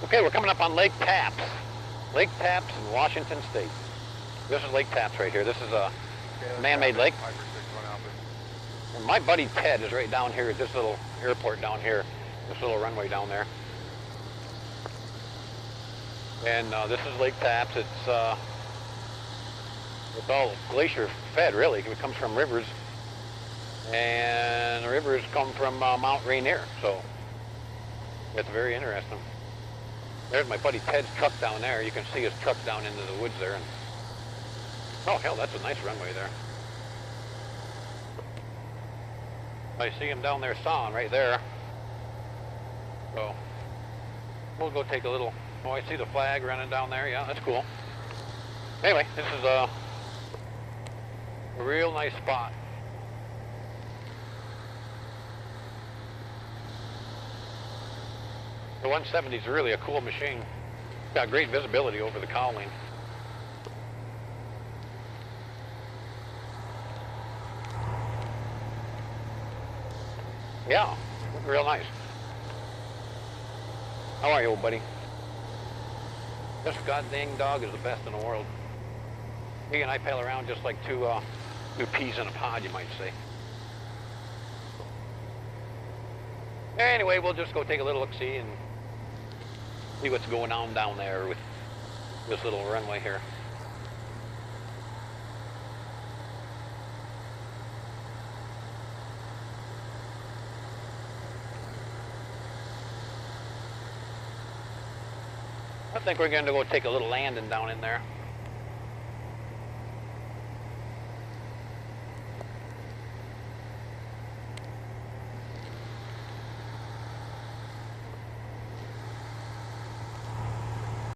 Okay, we're coming up on Lake Tapps. Lake Tapps in Washington State. This is Lake Tapps right here. This is a man-made lake. And my buddy Ted is right down here at this little airport down here, this little runway down there. And this is Lake Tapps. It's all glacier fed, really. It comes from rivers, and the rivers come from Mount Rainier. So it's very interesting. There's my buddy Ted's truck down there. You can see his truck down into the woods there. And oh, hell, that's a nice runway there. I see him down there sawing right there. So we'll go take a little. Oh, I see the flag running down there. Yeah, that's cool. Anyway, this is a real nice spot. The 170 is really a cool machine. Got great visibility over the cowling. Yeah, real nice. How are you, old buddy? This goddamn dog is the best in the world. He and I pal around just like two peas in a pod, you might say. Anyway, we'll just go take a little look-see and see what's going on down there with this little runway here. I think we're going to go take a little landing down in there.